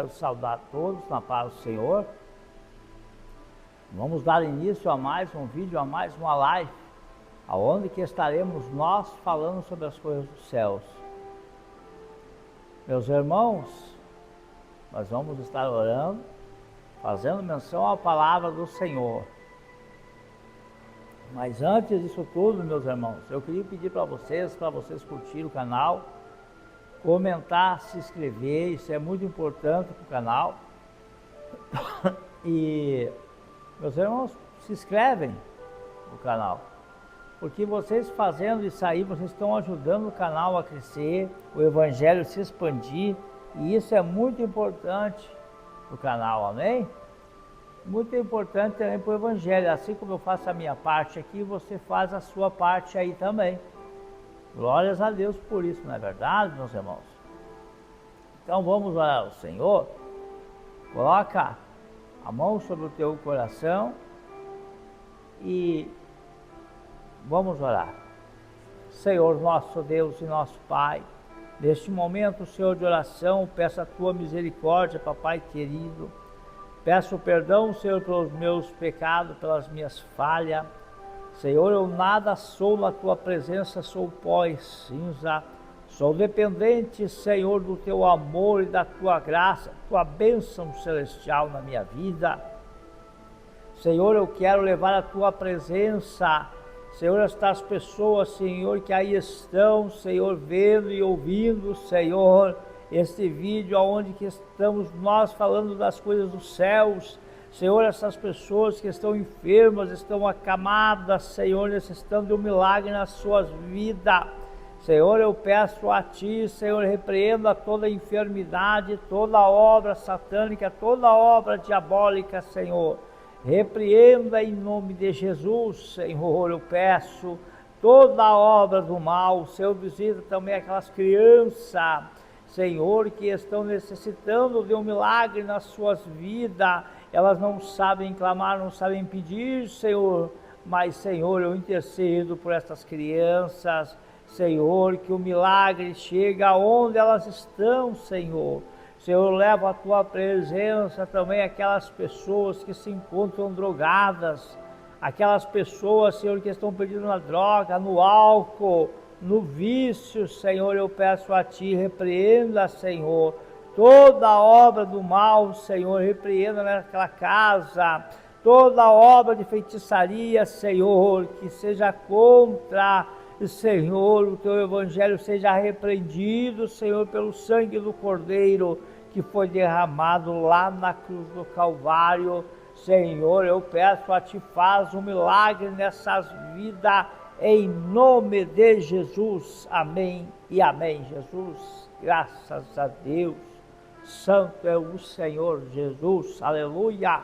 quero saudar todos na paz do Senhor. Vamos dar início a mais um vídeo, a mais uma live, aonde que estaremos nós falando sobre as coisas dos céus. Meus irmãos, nós vamos estar orando, fazendo menção à palavra do Senhor. Mas antes disso tudo, meus irmãos, eu queria pedir para vocês curtirem o canal, comentar, se inscrever, isso é muito importante para o canal. E, meus irmãos, se inscrevem no canal, porque vocês fazendo isso aí, vocês estão ajudando o canal a crescer, o evangelho a se expandir, e isso é muito importante para o canal, amém? Muito importante também para o evangelho, assim como eu faço a minha parte aqui, você faz a sua parte aí também. Glórias a Deus por isso, não é verdade, meus irmãos? Então vamos orar ao Senhor. Coloca a mão sobre o teu coração e vamos orar. Senhor, nosso Deus e nosso Pai, neste momento, Senhor, de oração, peço a tua misericórdia, Papai querido. Peço perdão, Senhor, pelos meus pecados, pelas minhas falhas. Senhor, eu nada sou na tua presença, sou pó e cinza. Sou dependente, Senhor, do teu amor e da tua graça, tua bênção celestial na minha vida. Senhor, eu quero levar a tua presença, Senhor, estas pessoas, Senhor, que aí estão, Senhor, vendo e ouvindo, Senhor, este vídeo onde que estamos nós falando das coisas dos céus. Senhor, essas pessoas que estão enfermas, estão acamadas, Senhor, necessitando de um milagre nas suas vidas. Senhor, eu peço a Ti, Senhor, repreenda toda enfermidade, toda obra satânica, toda obra diabólica, Senhor. Repreenda em nome de Jesus, Senhor, eu peço toda obra do mal. Senhor, visita também aquelas crianças, Senhor, que estão necessitando de um milagre nas suas vidas. Elas não sabem clamar, não sabem pedir, Senhor, mas, Senhor, eu intercedo por essas crianças, Senhor, que o milagre chegue aonde elas estão, Senhor. Senhor, leva a tua presença também aquelas pessoas que se encontram drogadas, aquelas pessoas, Senhor, que estão perdidas na droga, no álcool, no vício, Senhor, eu peço a Ti, repreenda, Senhor, toda obra do mal, Senhor, repreenda naquela casa, toda obra de feitiçaria, Senhor, que seja contra, Senhor, o Teu Evangelho seja repreendido, Senhor, pelo sangue do Cordeiro que foi derramado lá na cruz do Calvário. Senhor, eu peço a Ti, faz um milagre nessas vidas, em nome de Jesus, amém e amém. Jesus, graças a Deus, santo é o Senhor Jesus, aleluia,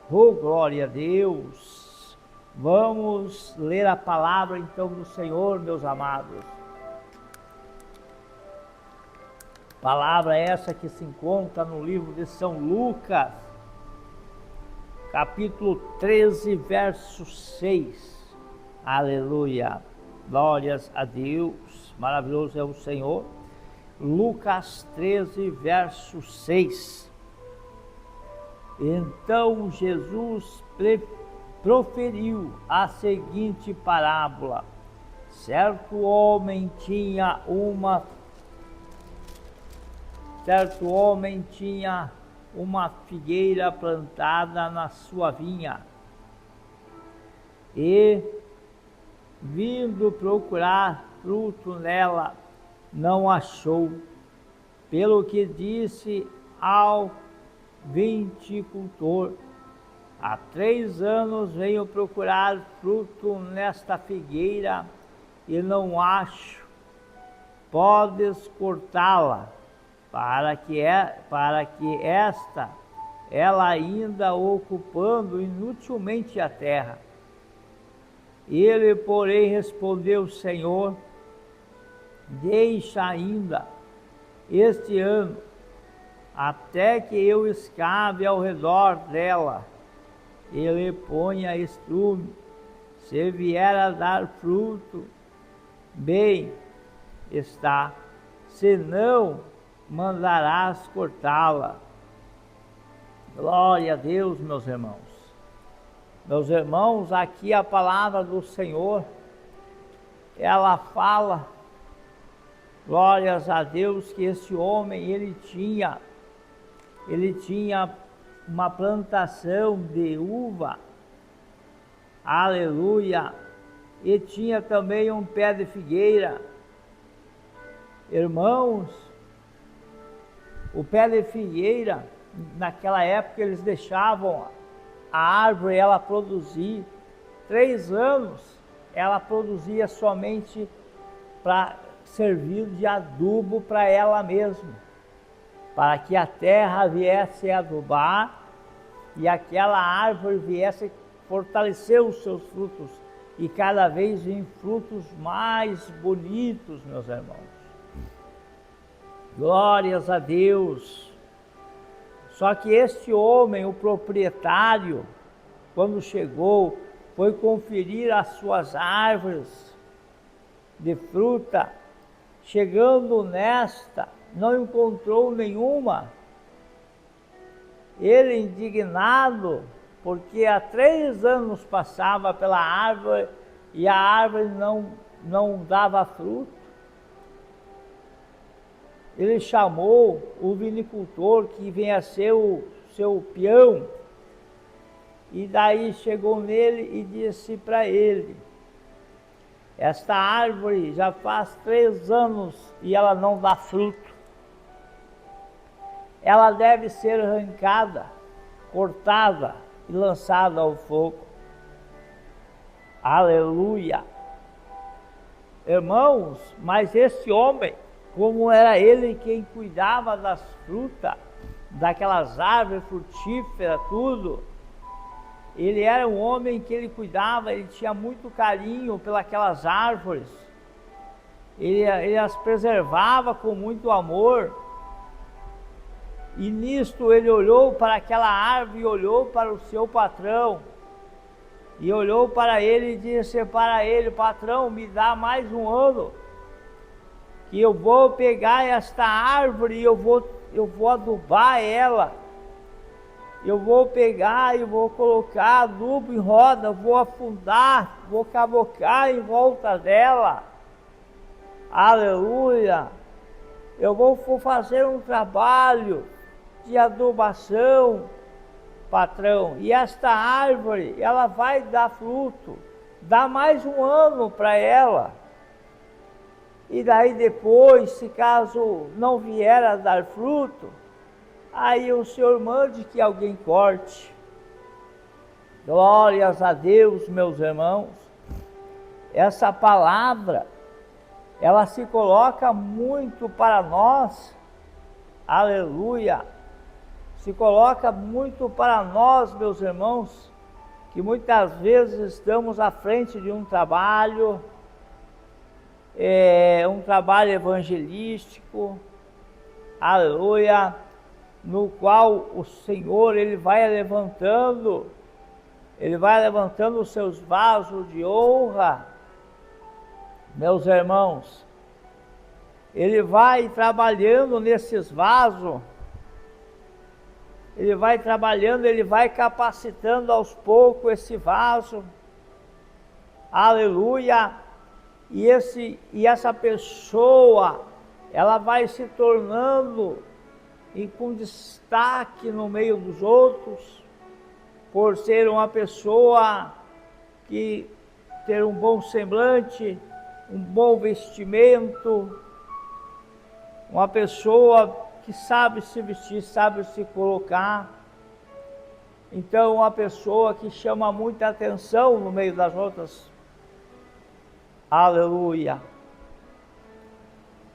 oh glória a Deus. Vamos ler a palavra então do Senhor, meus amados. Palavra essa que se encontra no livro de São Lucas, capítulo 13, verso 6. Aleluia, glórias a Deus, maravilhoso é o Senhor. Lucas 13, verso 6. Então Jesus proferiu a seguinte parábola: certo homem tinha uma figueira plantada na sua vinha, e vindo procurar fruto nela, não achou. Pelo que disse ao viticultor: há 3 anos venho procurar fruto nesta figueira e não acho. Podes cortá-la, para que ela ainda ocupando inutilmente a terra. Ele, porém, respondeu: Senhor, deixa ainda este ano, até que eu escave ao redor dela, ele ponha estrume. Se vier a dar fruto, bem está, se não, mandarás cortá-la. Glória a Deus, meus irmãos. Meus irmãos, aqui a palavra do Senhor, ela fala, glórias a Deus, que esse homem, ele tinha uma plantação de uva, aleluia, e tinha também um pé de figueira. Irmãos, o pé de figueira, naquela época eles deixavam a árvore ela produzir 3 anos, ela produzia somente para servir de adubo para ela mesma, para que a terra viesse a adubar e aquela árvore viesse fortalecer os seus frutos e cada vez vir frutos mais bonitos, meus irmãos. Glórias a Deus. Só que este homem, o proprietário, quando chegou, foi conferir as suas árvores de fruta. Chegando nesta, não encontrou nenhuma. Ele, indignado, porque há 3 anos passava pela árvore e a árvore não dava fruto. Ele chamou o vinicultor, que vem a ser o seu peão, e daí chegou nele e disse para ele: esta árvore já faz 3 anos e ela não dá fruto. Ela deve ser arrancada, cortada e lançada ao fogo. Aleluia! Irmãos, mas esse homem, como era ele quem cuidava das frutas, daquelas árvores frutíferas, tudo, ele era um homem que ele cuidava, ele tinha muito carinho pelas árvores, ele as preservava com muito amor, e nisto ele olhou para aquela árvore, olhou para o seu patrão, e olhou para ele e disse para ele: patrão, me dá mais um ano, que eu vou pegar esta árvore e eu vou adubar ela. Eu vou pegar e vou colocar adubo em roda, vou afundar, vou cavocar em volta dela. Aleluia! Eu vou fazer um trabalho de adubação, patrão. E esta árvore, ela vai dar fruto. Dá mais um ano para ela. E daí depois, se caso não vier a dar fruto, aí o Senhor mande que alguém corte. Glórias a Deus, meus irmãos. Essa palavra, ela se coloca muito para nós. Aleluia. Se coloca muito para nós, meus irmãos, que muitas vezes estamos à frente de um trabalho evangelístico, aleluia, no qual o Senhor, ele vai levantando os seus vasos de honra, meus irmãos. Ele vai trabalhando nesses vasos, ele vai trabalhando, ele vai capacitando aos poucos esse vaso, aleluia. E essa pessoa, ela vai se tornando com destaque no meio dos outros, por ser uma pessoa que ter um bom semblante, um bom vestimento, uma pessoa que sabe se vestir, sabe se colocar. Então, uma pessoa que chama muita atenção no meio das outras. Aleluia.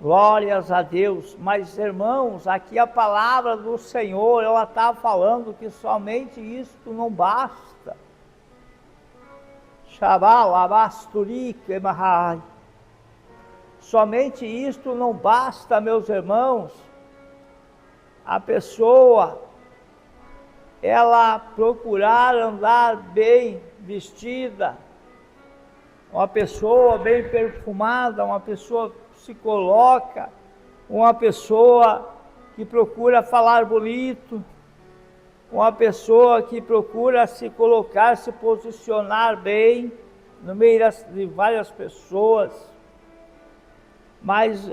Glórias a Deus. Mas, irmãos, aqui a palavra do Senhor, ela está falando que somente isto não basta. Somente isto não basta, meus irmãos. A pessoa, ela procurar andar bem vestida, uma pessoa bem perfumada, uma pessoa que se coloca, uma pessoa que procura falar bonito, uma pessoa que procura se colocar, se posicionar bem no meio de várias pessoas. Mas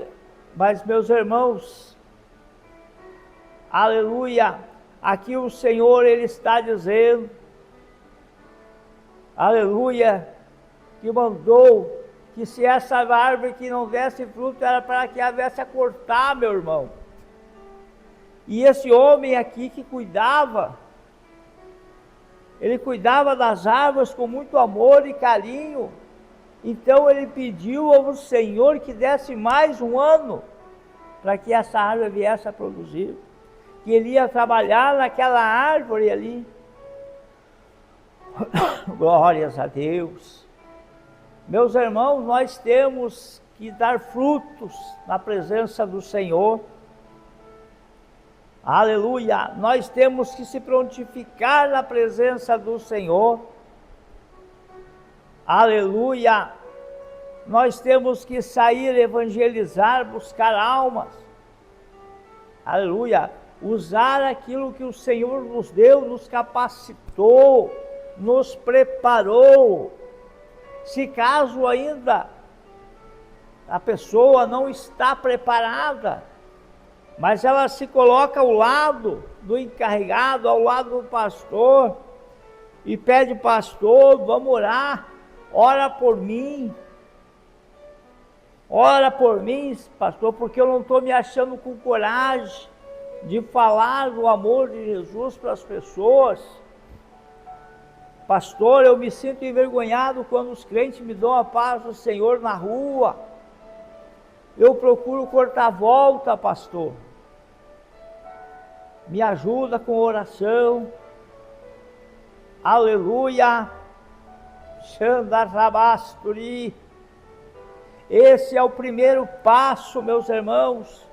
meus irmãos, aleluia, aqui o Senhor, Ele está dizendo, aleluia, que mandou que se essa árvore que não desse fruto era para que houvesse a cortar, meu irmão. E esse homem aqui que cuidava, ele cuidava das árvores com muito amor e carinho. Então ele pediu ao Senhor que desse mais um ano para que essa árvore viesse a produzir. Que ele ia trabalhar naquela árvore ali. Glórias a Deus. Meus irmãos, nós temos que dar frutos na presença do Senhor. Aleluia! Nós temos que se prontificar na presença do Senhor. Aleluia! Nós temos que sair, evangelizar, buscar almas. Aleluia! Usar aquilo que o Senhor nos deu, nos capacitou, nos preparou. Se caso ainda a pessoa não está preparada, mas ela se coloca ao lado do encarregado, ao lado do pastor, e pede: pastor, vamos orar, ora por mim, pastor, porque eu não estou me achando com coragem de falar do amor de Jesus para as pessoas. Pastor, eu me sinto envergonhado quando os crentes me dão a paz do Senhor na rua. Eu procuro cortar a volta, pastor. Me ajuda com oração. Aleluia. Xandarabasturi. Esse é o primeiro passo, meus irmãos,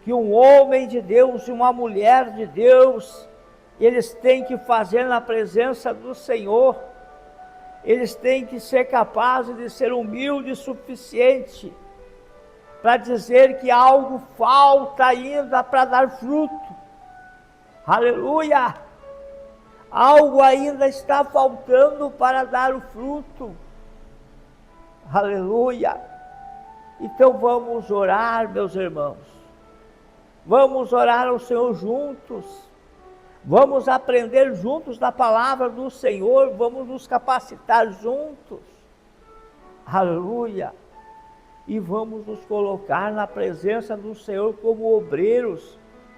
que um homem de Deus e uma mulher de Deus, eles têm que fazer na presença do Senhor. Eles têm que ser capazes de ser humildes o suficiente para dizer que algo falta ainda para dar fruto. Aleluia! Algo ainda está faltando para dar o fruto. Aleluia! Então vamos orar, meus irmãos. Vamos orar ao Senhor juntos. Vamos aprender juntos da palavra do Senhor, vamos nos capacitar juntos, aleluia, e vamos nos colocar na presença do Senhor como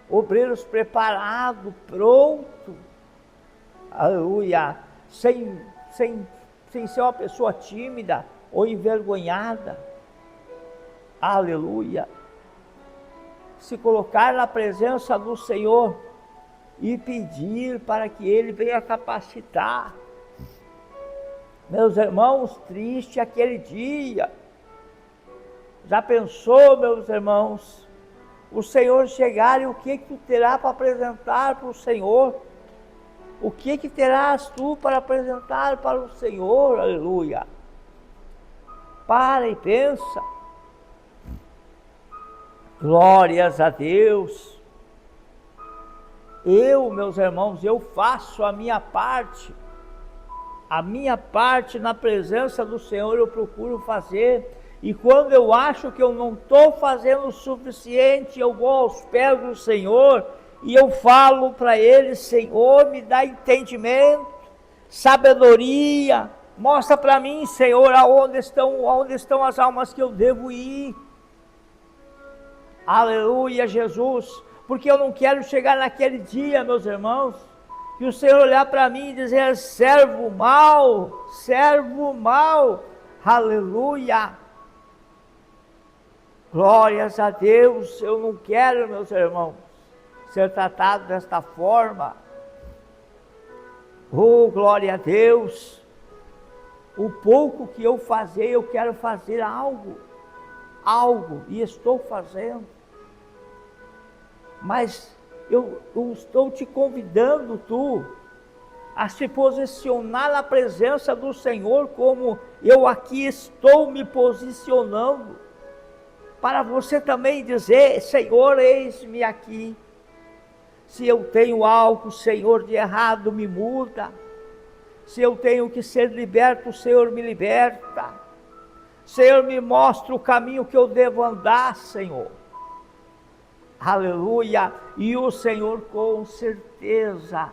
obreiros preparados, prontos, aleluia, sem ser uma pessoa tímida ou envergonhada, aleluia, se colocar na presença do Senhor e pedir para que Ele venha capacitar. Meus irmãos, triste aquele dia. Já pensou, meus irmãos, o Senhor chegar e o que tu terá para apresentar para o Senhor? O que terás tu para apresentar para o Senhor? Aleluia. Para e pensa. Glórias a Deus. Meus irmãos, eu faço a minha parte na presença do Senhor eu procuro fazer, e quando eu acho que eu não estou fazendo o suficiente, eu vou aos pés do Senhor, e eu falo para Ele: Senhor, me dá entendimento, sabedoria, mostra para mim, Senhor, aonde estão as almas que eu devo ir, aleluia, Jesus, porque eu não quero chegar naquele dia, meus irmãos, que o Senhor olhar para mim e dizer: servo mau, aleluia, glórias a Deus. Eu não quero, meus irmãos, ser tratado desta forma. Oh, glória a Deus. O pouco que eu fazer, eu quero fazer algo, e estou fazendo. Mas eu estou te convidando, a se posicionar na presença do Senhor, como eu aqui estou me posicionando. para você também dizer: Senhor, eis-me aqui. Se eu tenho algo, Senhor, de errado, me muda. Se eu tenho que ser liberto, o Senhor me liberta. Senhor, me mostra o caminho que eu devo andar, Senhor. Aleluia. E o Senhor, com certeza,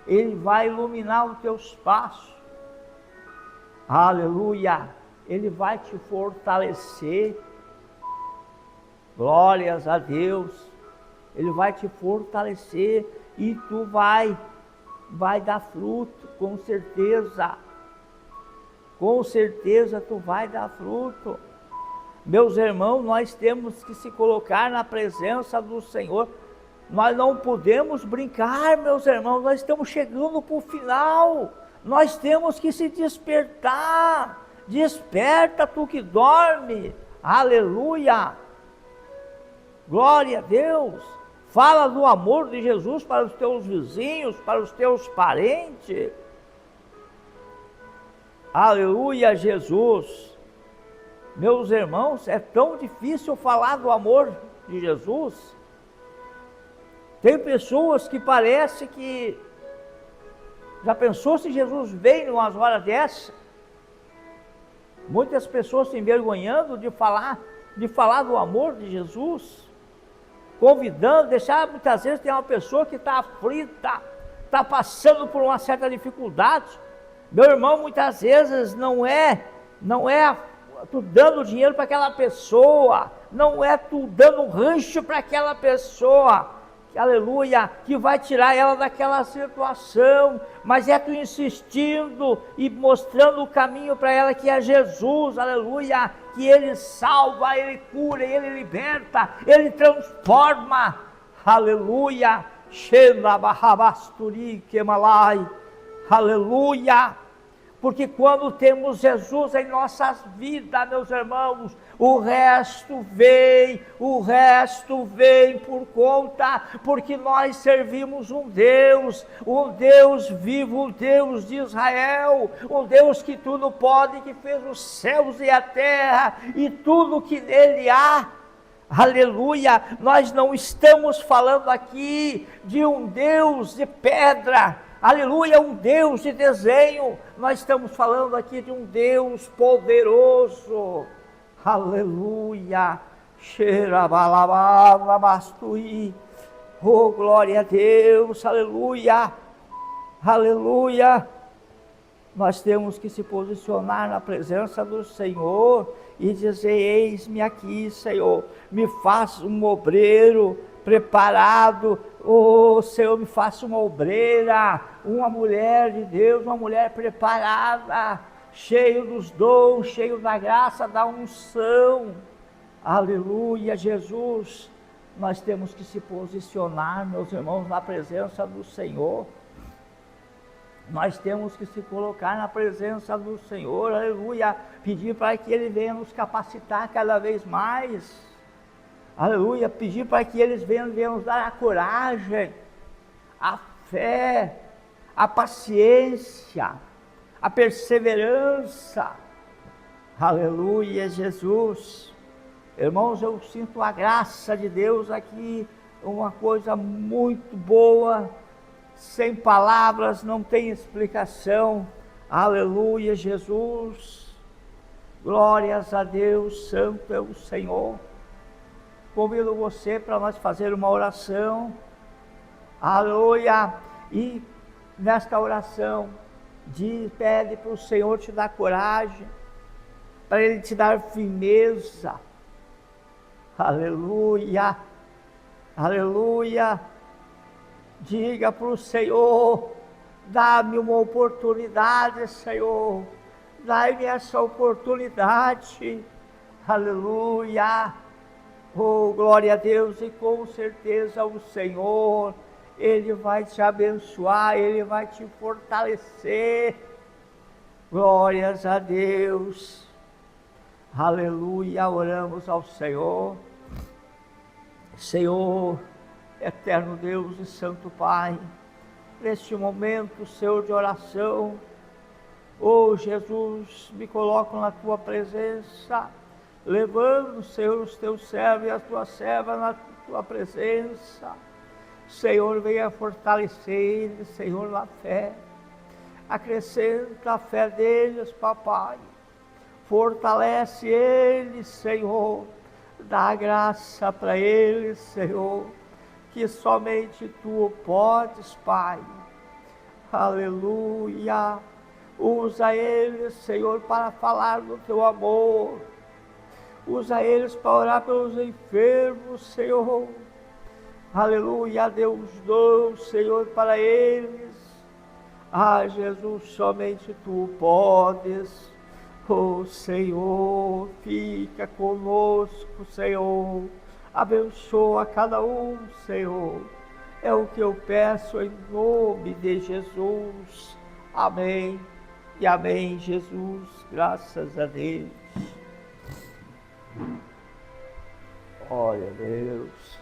Ele vai iluminar os teus passos. Aleluia. Ele vai te fortalecer. Glórias a Deus. Ele vai te fortalecer e tu vai dar fruto, com certeza. Com certeza tu vai dar fruto. Meus irmãos, nós temos que se colocar na presença do Senhor. Nós não podemos brincar, meus irmãos, nós estamos chegando para o final. Nós temos que se despertar. Desperta tu que dorme. Aleluia. Glória a Deus. Fala do amor de Jesus para os teus vizinhos, para os teus parentes. Aleluia, Jesus. Meus irmãos, é tão difícil falar do amor de Jesus. Tem pessoas que parece que... Já pensou se Jesus veio em umas horas dessas? Muitas pessoas se envergonhando de falar do amor de Jesus. Convidando, deixar muitas vezes tem uma pessoa que está aflita, está passando por uma certa dificuldade. Meu irmão, muitas vezes não é tu dando dinheiro para aquela pessoa, não é tu dando rancho para aquela pessoa, aleluia, que vai tirar ela daquela situação, mas é tu insistindo e mostrando o caminho para ela, que é Jesus, aleluia, que Ele salva, Ele cura, Ele liberta, Ele transforma, aleluia, aleluia. Porque quando temos Jesus em nossas vidas, meus irmãos, o resto vem por conta, porque nós servimos um Deus vivo, um Deus de Israel, um Deus que tudo pode, que fez os céus e a terra e tudo que nele há. Aleluia. Nós não estamos falando aqui de um Deus de pedra, aleluia, um Deus de desenho. Nós estamos falando aqui de um Deus poderoso, aleluia, oh glória a Deus, aleluia, aleluia. Nós temos que se posicionar na presença do Senhor e dizer: eis-me aqui, Senhor, me faça um obreiro preparado, oh Senhor, me faça uma obreira, uma mulher de Deus, uma mulher preparada, cheio dos dons, cheio da graça, da unção, aleluia, Jesus. Nós temos que se posicionar, meus irmãos, na presença do Senhor. Nós temos que se colocar na presença do Senhor, aleluia, pedir para que Ele venha nos capacitar cada vez mais, aleluia, pedir para que eles venham nos dar a coragem, a fé, a paciência, a perseverança, aleluia, Jesus. Irmãos, eu sinto a graça de Deus aqui, uma coisa muito boa, sem palavras, não tem explicação, aleluia, Jesus, glórias a Deus, santo é o Senhor. Convido você para nós fazer uma oração, aleluia, e nesta oração, pede para o Senhor te dar coragem, para Ele te dar firmeza, aleluia, aleluia. Diga para o Senhor: dá-me uma oportunidade, Senhor, dá-me essa oportunidade, aleluia, oh glória a Deus. E com certeza o Senhor, Ele vai te abençoar, Ele vai te fortalecer, glórias a Deus, aleluia. Oramos ao Senhor. Senhor, eterno Deus e Santo Pai, neste momento, Senhor, de oração, oh Jesus, me coloco na Tua presença, levando, Senhor, os teus servos e as tuas servas na tua presença. Senhor, venha fortalecer eles, Senhor, na fé. Acrescenta a fé deles, papai. Fortalece eles, Senhor. Dá graça para eles, Senhor, que somente tu podes, Pai. Aleluia. Usa eles, Senhor, para falar do teu amor. Usa eles para orar pelos enfermos, Senhor. Aleluia, Deus, dou, Senhor, para eles. Ah, Jesus, somente tu podes. Oh, Senhor, fica conosco, Senhor. Abençoa cada um, Senhor. É o que eu peço em nome de Jesus. Amém. E amém, Jesus. Graças a Deus. Glória a Deus.